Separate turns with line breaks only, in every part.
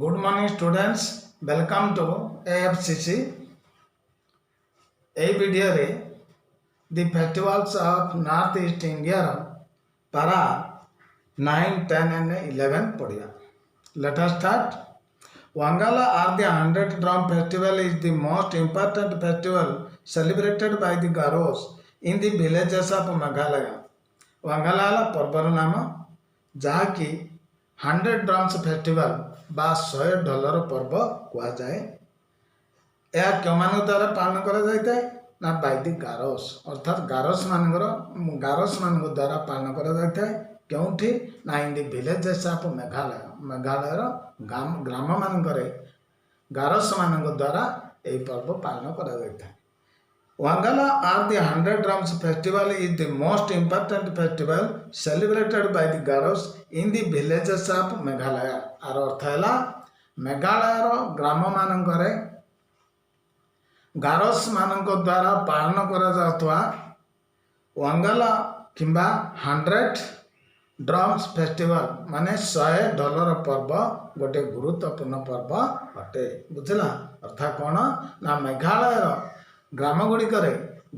Good morning students, welcome to AFCC. এই ভিডিওরে the festivals of North East India para 9, 10 and 11 पढ़िया. Let us start. Wangala or the 100 Drum Festival is the most important festival celebrated by the Garos in the villages of Meghalaya. Wangala पर्वर नाम जहाँकि 100 Drums Festival बा $100 पर्व कहुए. यह क्यों द्वारा पालन करा ना बाय द गारोस अर्थात गारोस मान द्वारा पालन करा क्योंठी ना in the villages of Meghalaya मेघालयर ग्राम मान गारोस मान द्वारा यह पर्व पालन करा. Wangala or the 100 Drums Festival is the most important festival celebrated by the Garos in the villages of Meghalaya. आर अर्थ है मेघालयर ग्राम मान गारोस मान द्वारा पालन करा वांगाला किंबा 100 ड्रम्स फेस्टिवल माने $100 पर्व गोटे गुरुत्वपूर्ण पर्व अटे. बुझला अर्थात कौन ना मेघालयर ग्राम गुड़िक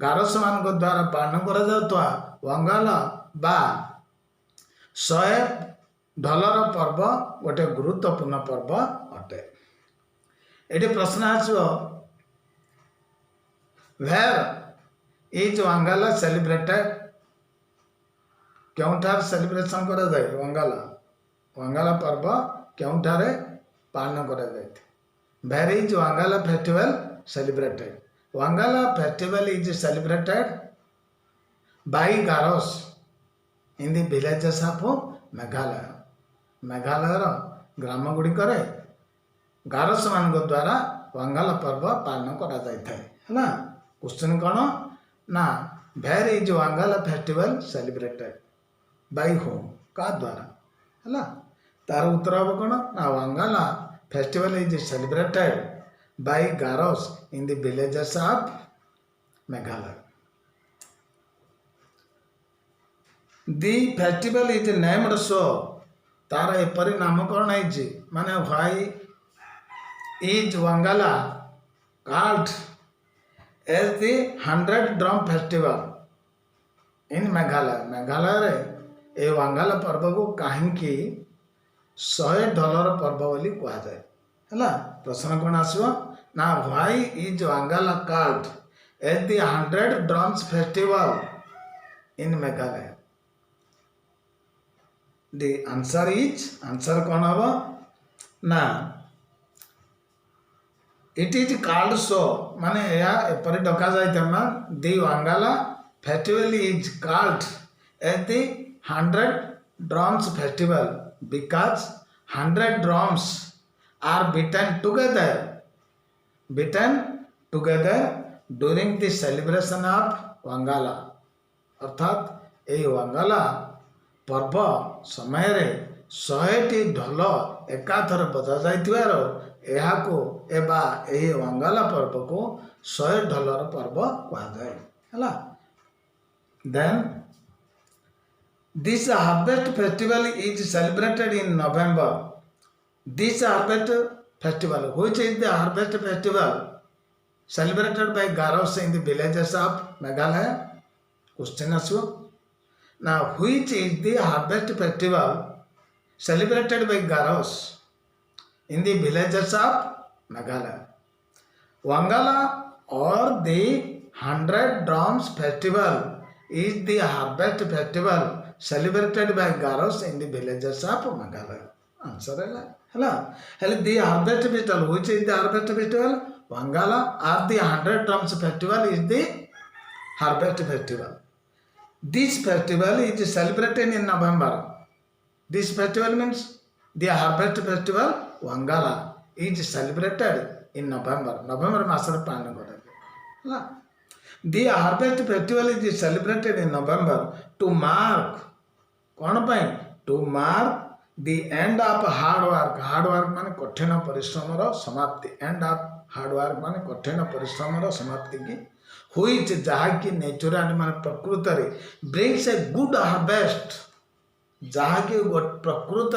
गारोस मान द्वारा पालन करा वांगाला बा $100 पर्व गोटे गुरुत्वपूर्ण पर्व अटे. ये प्रश्न आसो वेयर इज वांगाला सेलिब्रेटेड क्योंठार सेलिब्रेशन करा जाए वांगाला वांगाला पर्व क्योंठार पालन करा जाए. Where is Wangala festival celebrated. Wangala festival is celebrated by Garos in the villages of Meghalaya. मेघालयर ग्राम गुड़िक गारोस मान द्वारा वांगाला पर्व पालन करा जाए. क्वेश्चन कौन ना where is Wangala festival celebrated by होम का द्वारा है. तार उत्तर हम कौन ना Wangala festival is celebrated by Garos in the villages of Meghalaya. The festival is named so तार एपरी नामकरण है माने why is Wangala called as the 100 Drum Festival in Meghalaya. Meghalaya रे ए वांगाला पर्व को कहीं $100 पर्व बोली कहा जाए है. प्रश्न कौन आसो ना why is Wangala called as the 100 Drums Festival in Meghalaya. The answer is answer कौन हम ना it is called so माने यह एपरी डका जाए the वांगाला festival is called as the 100 Drums Festival because 100 drums are beaten together during the celebration of वांगाला. अर्थात ये वांगाला पर्व समय रे 100टी ढोल एकाथर बजा जाइथिबार एहाको एबा एही वांगाला पर्व को 100 पर्व कहा जाए है. Then this harvest festival is celebrated in November. This harvest festival which is the harvest festival celebrated by Garos in the villages of Meghalaya. Question आसो ना which is the harvest festival celebrated by Garos in the villages of Meghalaya. Wangala or the 100 Drums Festival is the harvest festival celebrated by Garos in the villages of Meghalaya. Answer है the harvest festival. Which is the harvest festival? Wangala or the 100 Drums Festival is the harvest festival. This festival is celebrated in November. This festival means the harvest festival Wangala is celebrated in November. November मासर पालन करा. The harvest festival is celebrated in November to mark कौन पाए to mark the end of hard work. Hard work माने कठिन परिश्रम रो समाप्ति. End of hard work माने कठिन परिश्रम रो समाप्ति की which जहाँकि नेचुरल मान प्रकृत ब्रिंग्स ए गुड हार्वेस्ट जहाँकि प्रकृत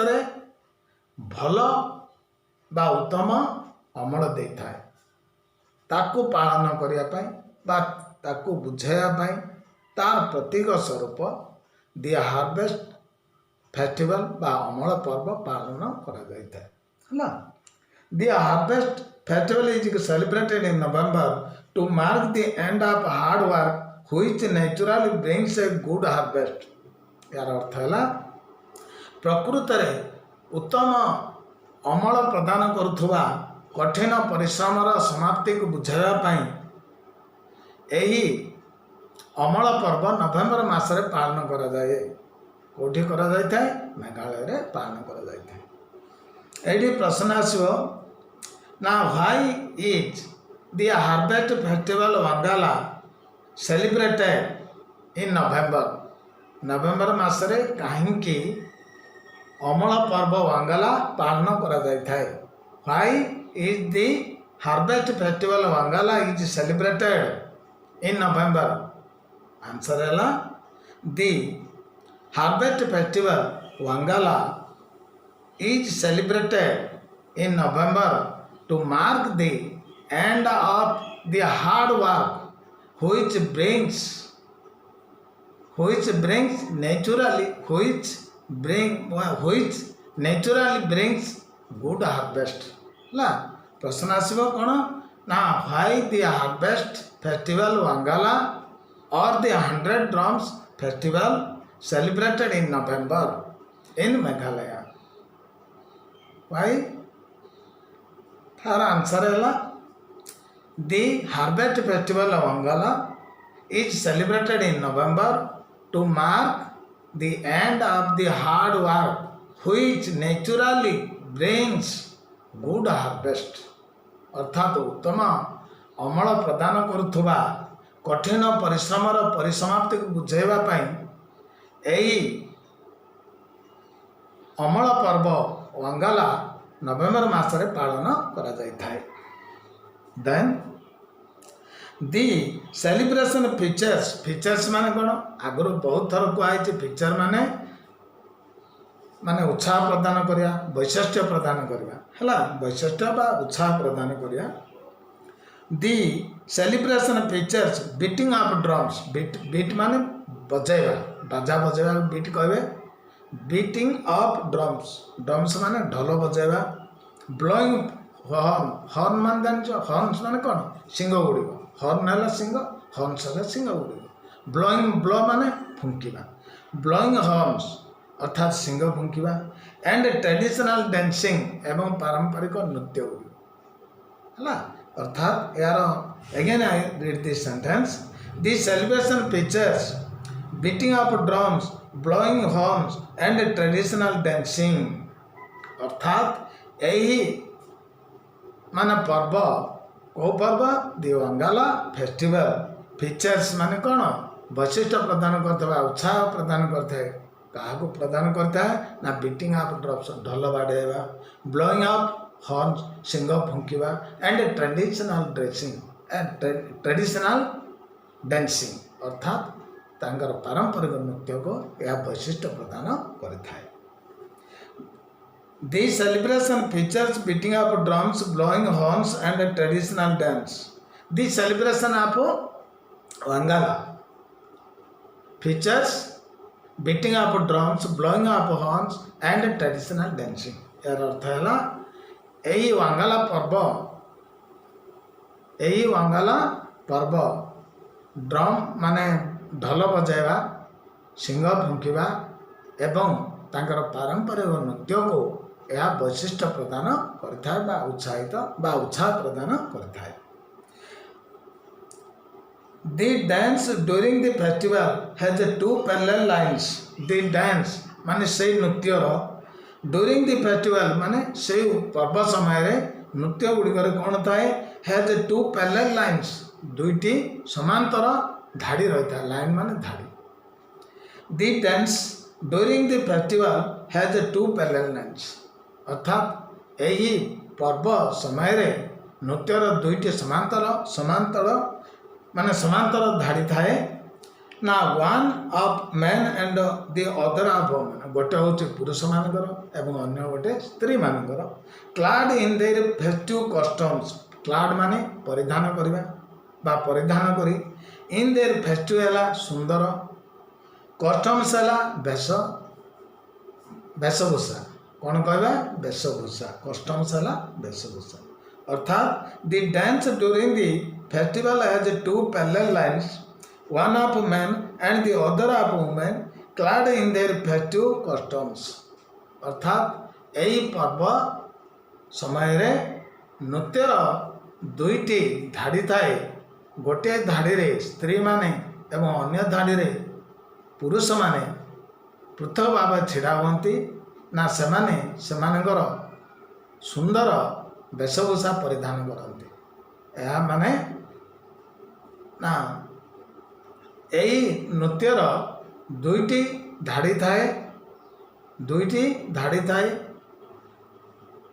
भल बा उत्तम अमल देइथाए ताकू पालन करिया पई बा ताकू बुझाइया पई तार प्रतीक स्वरूप दि हार्वेस्ट फेस्टिवल बा अमल पर्व पालन करा जाइथाए हला the harvest festival is celebrated in November to mark the end of hard work which naturally brings a good harvest यार अर्थ है प्रकृत में उत्तम अमल प्रदान करुवा कठिन परिश्रम समाप्ति को बुझाइवाई यही अमल पर्व नवेम्बर मासरे पालन करा जाए कौटी करा जाए मेघालय रे पालन करा जाए। एडी प्रश्न आसो ना why is the harvest festival Wangala celebrated in November November मासरे कहीं अमल पर्व वांगाला पालन करा जाए। Why is the harvest festival Wangala is celebrated in November answer है the harvest festival Wangala is celebrated in November to mark the end of the hard work which brings naturally brings good harvest ला प्रश्न आसो कौन ना why the harvest festival Wangala और the 100 drums festival celebrated in November in Meghalaya why तार answer है The Harvest Festival of Wangala is celebrated in November to mark the end of the hard work which naturally brings good harvest अर्थात उत्तम अमल प्रदान करुवा कठिन परिश्रम परिसमाप्ति को बुझाइवाई यही अमल पर्व वांगाला नवेम्बर मासरे पालन करा जाइथाए। देन दि सेलिब्रेशन फीचर्स माने कौन आगुरी बहुत थर कहुई फीचर माने माने उत्साह प्रदान करिया वैशिष्ट्य प्रदान करिया हला वैशिष्ट्य बा उत्साह प्रदान करिया। The celebration features beating of drums beat माने बजाइबा बाजा बजाइबा बीट कहबे बीटिंग ऑफ ड्रम्स माने ढोल बजाइबा ब्लोइंग हॉर्न मान जान हॉर्न्स माने कौन सिंह गुड़िक हॉर्न है सिंह हॉर्न्स है सिंह गुड़िक ब्लोइंग ब्लो माने फुंकिबा ब्लोइंग हॉर्न्स अर्थात सिंह फुंकिबा एंड ट्रेडिशनल डांसिंग एवं पारंपरिक नृत्य गुड़िक है अर्थात यार again I read this sentence the celebration features beating of drums blowing horns and traditional dancing अर्थात यही माने पर्व कौ पर्व दि वांगाला फेस्टिवल फीचर्स माने कौन वैशिष्ट प्रदान करता उत्साह प्रदान करता है क्या प्रदान करता है ना बीटिंग ऑफ ड्रम्स ढोल बाड़ेवा ब्लोइंग ऑफ हॉर्न्स सिंह फुंकिवा एंड ट्रेडिशनल डांसिंग अर्थात तांकर पारंपरिक नृत्य को यह वैशिष्ट प्रदान करता है। These celebration features beating of drums, blowing horns and traditional dance. This celebration of Wangala features beating of drums, blowing of horns and traditional dancing. यार अर्थ है यही वांगाला पर्व ड्रम माने ढोल बजाइबा सिंह फुंकिबा एवं तांकर पारंपरिक नृत्य को यह वैशिष्ट प्रदान करता उत्साहित उत्साह प्रदान करता है। The dance during the festival has two parallel lines. The dance माने से नृत्य during the festival माने से पर्व समय नृत्य गुड़िकर कौन थाए has two parallel lines दुईटी समांतर धाड़ी रही है लाइन माने धाड़ी। The dance during the festival has two parallel lines अर्थात यही पर्व समय नृत्यर दुईटी समांतर माने समांतर धाड़ी थाए ना one of man and the other of women गोटे हूँ पुरुष मानकर एवं अन्य गोटे स्त्री मानकर clad in their festive customs clad माने परिधान करवा बा परिधान करी इन देयर फेस्टिव है सुंदर कस्टम्स है वेश वेशभूषा कौन कहवा वेशभूषा कस्टम्स है वेशभूषा अर्थात the dance during the festival has two parallel lines one of men and the other of women clad in their festive costumes अर्थात यही पर्व समय रे नृत्यर दुईटी धाड़ी थाए गोटे धाड़ी रे स्त्री माने एवं अन्य धाड़ी रे पुरुष माने पृथक भाव छिड़ा हुअन्ति ना सेमाने सेमानकर सुंदर वेशभूषा परिधान करते यह माने ना यही नृत्यर दुईटी धाड़ी थाए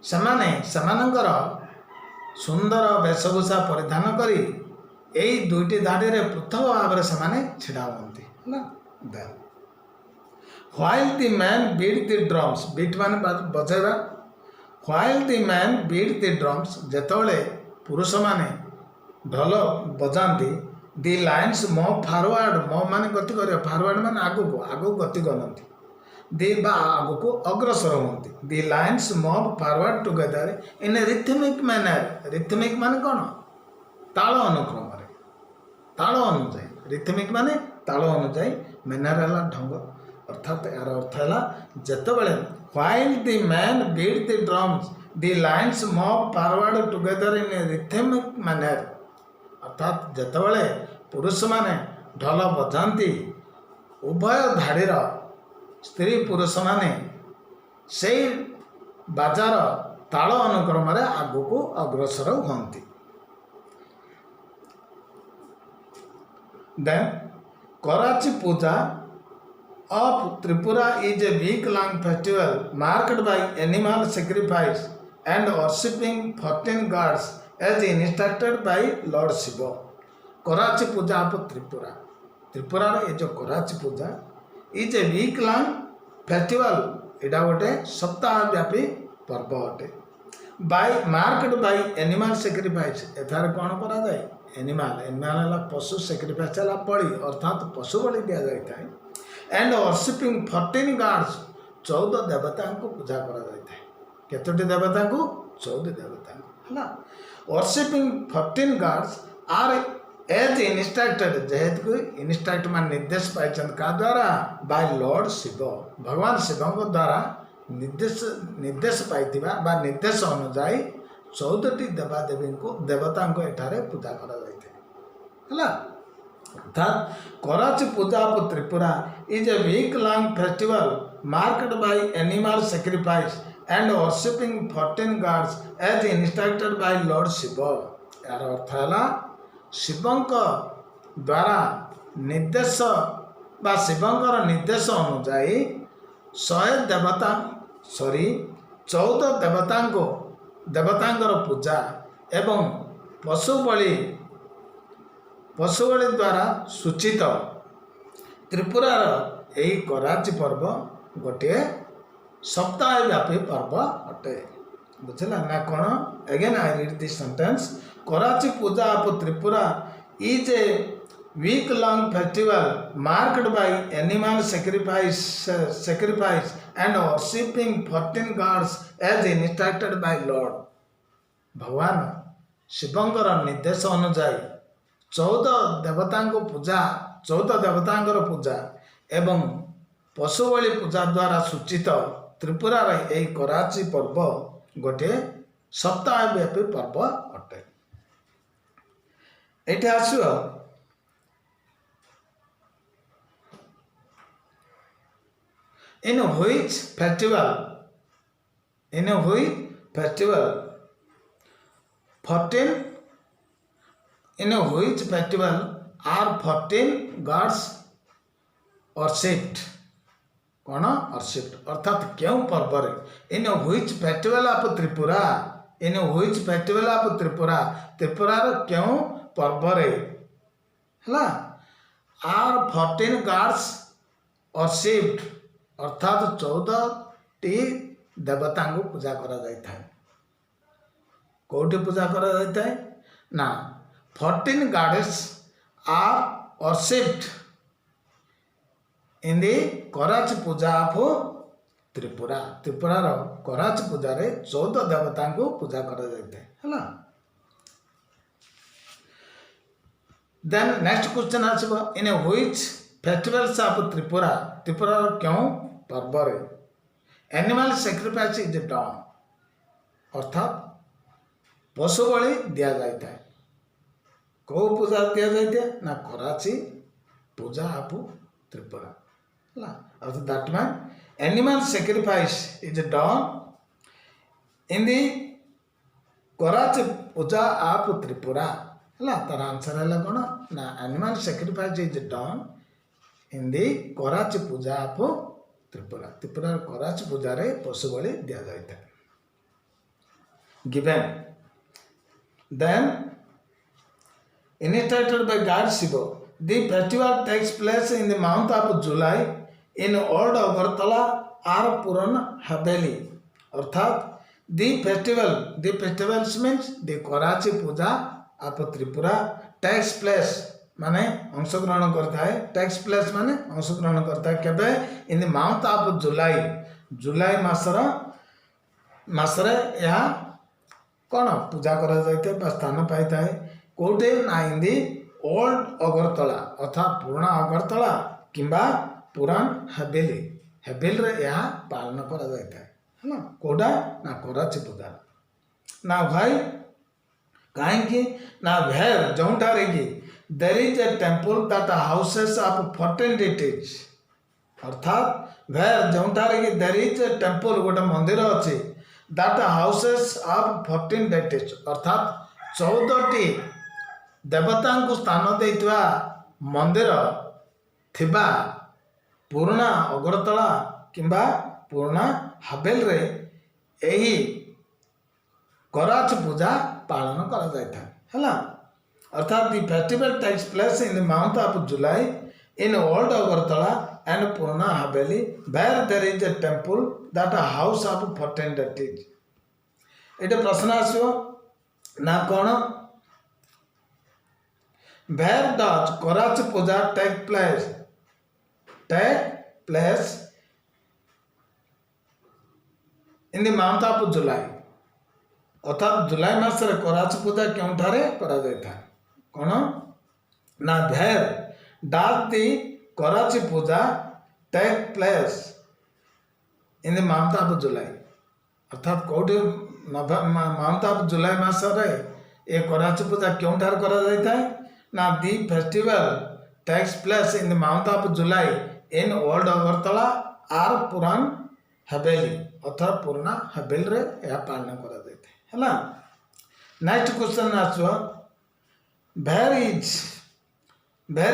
सेमाने सेमानंकर सुंदर वेशभूषा परिधान करी यही दुईटी धाड़ी रे पृथक भाव से छिड़ा हुअन्ति while the man beat the drums beat माने बजाइबा while the man beat the drums जेतबेले पुरुष माने ढोल बजाती दि लाइन्स मो फॉरवर्ड मो माने गति कर फॉरवर्ड माने आगु गति करती दि बा आगु को अग्रसर होती the lines move forward together in rhythmic manner rhythmic माने कौन ताल अनुक्रम ताल अनुजाई रिथमिक माने ताल अनुजाई मैनर है ढंग अर्थात यार अर्थ है जितेबले while the man beat the drums the lines move forward together in rhythmic manner अर्थात जितेबले पुरुष माने ढोल बजाती उभय धाड़ीर स्त्री पुरुष माने से बाजार ताल अनुक्रम आगु को अग्रसर हुअन्ति then Kharchi Puja of Tripura is a week long festival marked by animal sacrifice and worshipping 14 gods as instructed by Lord Shiva Kharchi Puja of Tripura Tripura ये जो कराची पूजा is a week long festival एटा गोटे सप्ताह व्यापी पर्व अटे by marked by animal sacrifice एथार कौन करा जाए एनिमल एनिमल है पशु सैक्रिफाइस है बलि अर्थात पशु बलि दि जाए एंड वर्शिपिंग 14 गॉड्स 14 देवता को पूजा करा जाए केतोटी देवता को 14 देवता है worshipping 14 gods are as instructed जेहेतु इंस्ट्रक्ट मान निर्देश पाई का द्वारा बाय लॉर्ड शिव भगवान शिव द्वारा निर्देश पाई निर्देश अनुजाई 14टी देवादेवी को देवता को एठारे पूजा करा जाए अर्थात कराची पूजा of Tripura is a week long festival marked by animal sacrifice and worshipping 14 gods as instructed by Lord Shiva यार अर्थ है शिवंक द्वारा निर्देश बा शिवंकर निर्देश अनुजाई 100 देवता 14 देवतांकर पूजा एवं पशु बलि द्वारा सूचित त्रिपुरार यही कराची पर्व गोटे सप्ताह व्यापी पर्व अटे बुझला ना कौन again I read this sentence Kharchi Puja of Tripura is a week long festival marked by animal sacrifice and worshipping 14 gods as instructed by lord भगवान शिवंकर निर्देश अनुजाई 14 देवतांको पूजा 14 देवतांकर पूजा एवं पशु बलि पूजा द्वारा सूचित त्रिपुरार यही कराची पर्व गोटे सप्ताह व्यापी पर्व अटे ये आसो in which festival 14 in which festival are 14 gods worshipped कौन worshipped अर्थात क्यों पर्व in which festival of Tripura in which festival of Tripura त्रिपुरार क्यों पर्व है आर 14 गार्ड्स और शिफ्ट अर्थात 14टी देवता को पूजा करा जाता है। कौटी पूजा करा जाता है ना 14 gods are worshipped in the Kharchi Puja of Tripura. त्रिपुरार कराची पूजा रे 14 देवता को पूजा करा जाता है। देन नेक्स्ट क्वेश्चन आसो in which festivals of Tripura. Tripura क्यों पर्व रे एनिमल सैक्रिफाइस इज डन अर्थात पशु बलि दिया जाता है। कौ पूजा दिया जाता है ना कराची पूजा ऑफ त्रिपुरा अर्थात that mean animal sacrifice is done in the Kharchi Puja of Tripura तार आंसर है कौन ना animal sacrifice is done in the Kharchi Puja of Tripura. Tripura Kharchi puja रे पशु बलि दिया जाता है। Given then initiated by God Shiva, the festival takes place in the month of July in Old Agartala or Puran Haveli अर्थात the festivals means the Karachi puja of Tripura takes place माने अंशग्रहण करता है। takes place माने अंशग्रहण करता है केबे in the month of जुलाई मासरे यह कौन पूजा करा जाता है स्थान पाइता है कोटे ना इन दी ओल्ड अगरतला अर्थात पुराना अगरतला किंबा पुरान हेबेली रे यह पालन करा जाता है ना कोडा ना कराची पूजा ना भाई कहीं ना भेर जोठारे की there is a temple that houses of 14 deities अर्थात भेर जोठारे की देयर इज ए टेम्पल गोटे मंदिर अच्छी दैट हाउसेस ऑफ 14 deities अर्थात 14टी देवता को स्थान देइतवा मंदिर थिबा पुराना अगरतला किंबा पुराना हावेल रे एही कराची पूजा पालन करा जाता है अर्थात the festival takes place in the month of July in old Agartala and Purana Haveli where there is a temple that house of 14 deities। एटा प्रश्न आसो ना कौन Where does Karachi puja take place? In the month of July अर्थात जुलाई मास रे कराची पूजा क्योंठारे करा जाता है कौन ना भेर does the Kharchi Puja take place in the month of July अर्थात कौटी मंथ ऑफ जुलाई मास रे ये कराची पूजा क्योंठार करा जाता है ना the festival takes place in the month of July in old Agartala आर पुरान हवेली अर्थात पुराना हवेली रे यह पालन करा जाता है ना। नेक्स्ट क्वेश्चन आसो where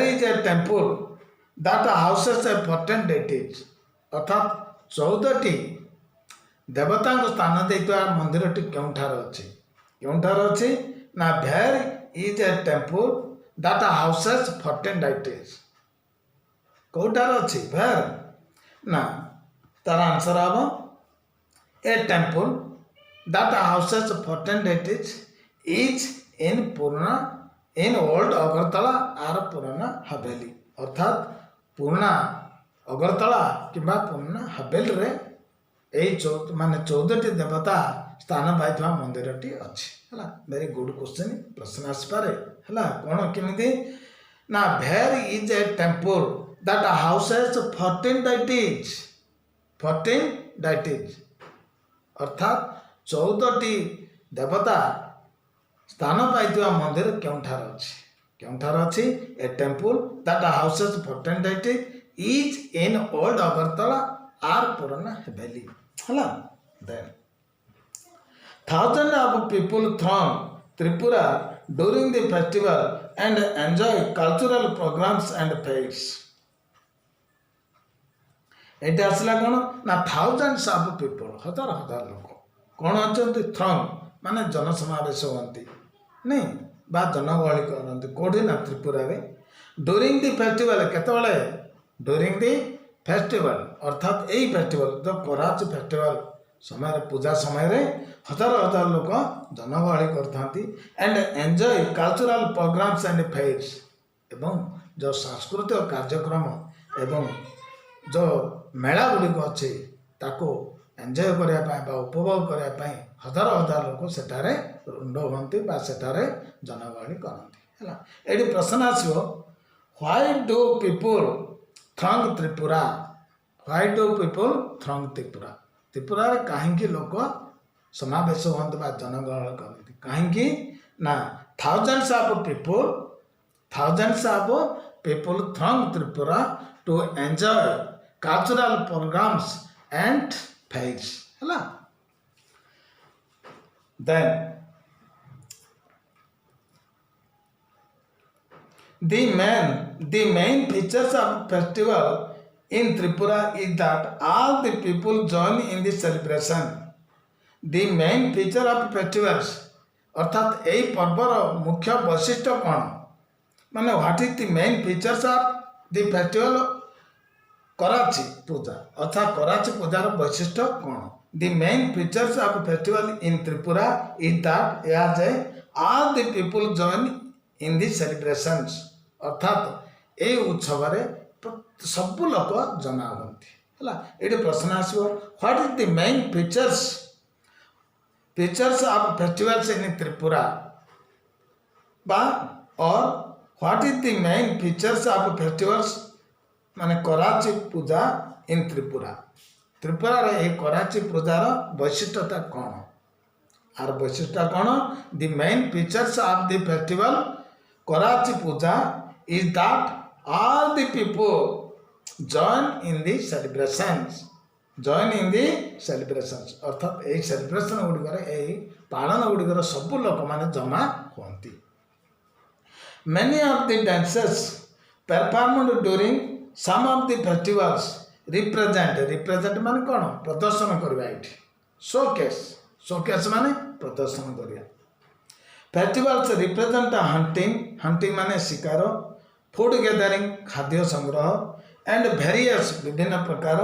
is a temple that houses a 14 deities अर्थात 14टी देवता को स्थान देता मंदिर टी क्योंठार अच्छी ना where is a temple that houses 14 deities कौटार अच्छी भेर ना तार आंसर हम a temple that houses 14 deities is in old Agartala or पुराना हवेली अर्थात पुराना अगरतला किंबा पुराना हवेली रे यही माने 14टी देवता स्थान पाई मंदिर टी अच्छी है। वेरी गुड क्वेश्चन प्रश्न आसपे है कौन केमी ना भेर is a temple that houses 14 deities अर्थात 14टी देवता स्थान पाई मंदिर क्योंठार अच्छी a temple that houses 14 deities is in old Agartala or पुराना हवेली है। Then thousands of people throng Tripura during the festival and enjoy cultural programs and fairs। एटा आसला कौन ना thousands of people हजार लोग कौन अच्छे throng माने जनसमावेश होती नहीं बा जनगहली करते कौटी ना त्रिपुरा रे ड्यूरिंग द फेस्टिवल केतबेले ड्यूरिंग द फेस्टिवल अर्थात यही फेस्टिवल जो कराची फेस्टिवल समय पूजा समय हजार हजार लोक जनगहली करथांती and enjoy cultural programs and fairs एवं जो सांस्कृतिक कार्यक्रम एवं जो मेला गुड़िक अच्छे ताको एंजॉय करने उपभोग करने हजार हजार लोक सेठारे रुंड हुंती सेठारे जनगहली करती है। ये प्रश्न आसो why do people throng Tripura why do people throng Tripura Tripura कहीं लोक समावेश हुंती जनगहली करती कहीं ना thousands of people throng Tripura to enjoy cultural programs and fairs है। Then the main features of festival in Tripura is that all the people join in the celebration. The main feature of festivals अर्थात यही पर्वर मुख्य वैशिष्ट्य कौन माने what is the main features of the festival Kharchi Puja अर्थात कराची पूजार वैशिष्ट्य कौन the main features of festival in Tripura is that as a all the people join in the celebrations अर्थात ये उत्सव सब लोक जमा होती है। ये प्रश्न आसो what is the main features of festivals in Tripura बा और what is the main features of festivals माने कराची पूजा इन त्रिपुरा त्रिपुरा रे कराची पूजार वैशिष्ट्यता कौन आर वैशिष्ट्य कौन the main features of the festival Kharchi Puja is that all the people join in the celebrations अर्थात यही सेलिब्रेशन गुड़िकर यही पालन गुड़िकर सब लोक मैंने जमा होती। Many of the dances performed during some of the festivals represent माने कौन प्रदर्शन करवा ये शोकेस माने प्रदर्शन करवा फेस्टिवल्स रिप्रेजेंट हंटिंग माने शिकार फूड गैदरिंग खाद्य संग्रह एंड वेरियस विभिन्न प्रकार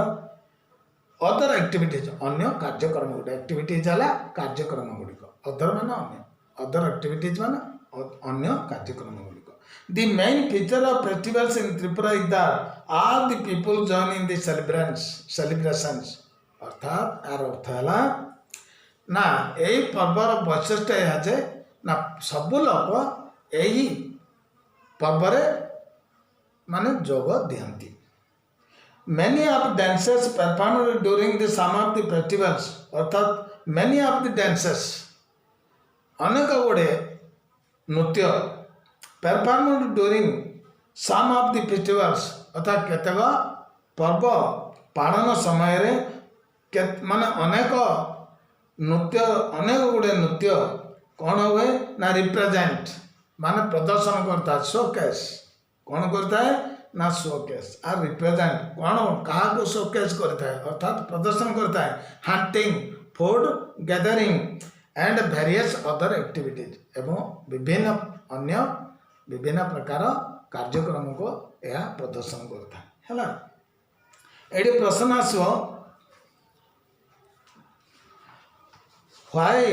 अदर एक्टिविटीज अन्य कार्यक्रम गुड़ा एक्टिविटीज है कार्यक्रम गुड़िक अदर मान अदर एक्टिविटीज मान अन्य कार्यक्रम गुड़िक the main feature of festivals in Tripura is that all the people join in the celebrations अर्थात यार अर्थ है ना यही पर्वर वैशिष्ट्य यह जे ना सब लोक यही पर्व माने जोग दियंती। Many of dances performed during the some of the festivals अर्थात मेनी ऑफ द डांसेस अनेक गुड़े नृत्य performed during some of the festivals अर्थात केतक पर्व पालन समय माने अनेक नृत्य अनेक गुड़े नृत्य कौन हुए ना रिप्रेजेंट माने प्रदर्शन करता है शोकेस कौन करता है ना शोकेस और रिप्रेजेंट कौन क्या शोकेस करता है अर्थात प्रदर्शन करता है hunting food gathering and various other activities एवं विभिन्न प्रकार कार्यक्रम को यह प्रदर्शन करता है। ये प्रश्न आसो व्हाई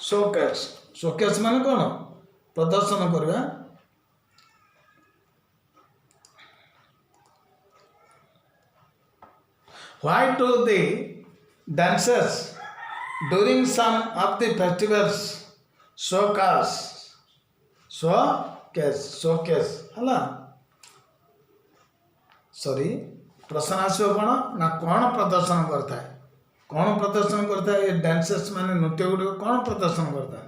शोकेस माने कौन प्रदर्शन करवा why do the dances during some of the festivals showcase है सॉरी प्रश्न आसो कौन ना कौन प्रदर्शन करता है ये डांसेस माने नृत्य गुड़ कौन प्रदर्शन करता है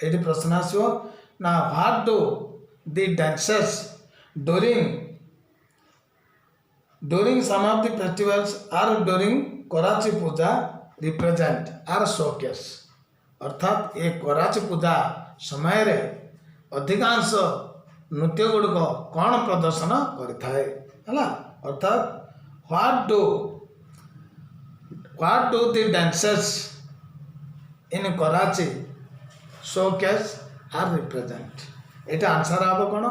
ये प्रश्न आसो ना what do the dances during some of the festivals or during Kharchi Puja represent or showcase अर्थात ये कराची पूजा समय रे अधिकांश नृत्य गुड़िक कौन प्रदर्शन करें अर्थात what do the dances in Kharchi showcase or represent एटा आंसर आबो कोन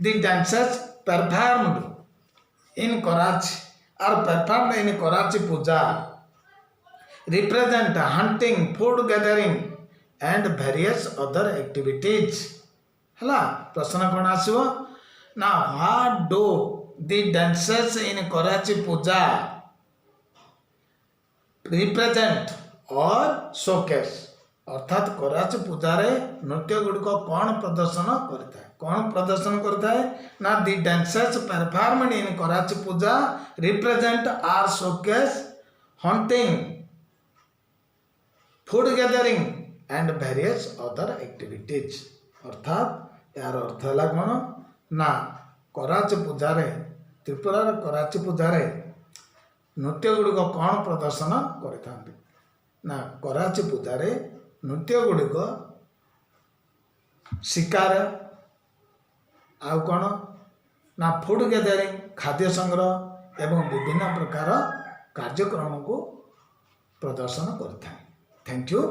the dances performed in Kharchi are performed in Kharchi Puja represent hunting food gathering and various other activities हला प्रश्न कोन आसीबो ना what do the dancers in Karachi puja represent or showcase अर्थात कराची पूजा रे नृत्य गुड़िक कौन प्रदर्शन करता है ना the dancers performed in Kharchi Puja represent or showcase hunting food gathering and various other activities अर्थात यार अर्थ है कौन ना कराची पूजा रे त्रिपुरार कराची पूजा रे नृत्य गुड़िक कौन प्रदर्शन करता ना कराची पूजा रे नृत्य गुड़िक शिकार आउ कौन ना फूड गैदरिंग खाद्य संग्रह एवं विभिन्न प्रकार कार्यक्रम को प्रदर्शन करता है। Thank you.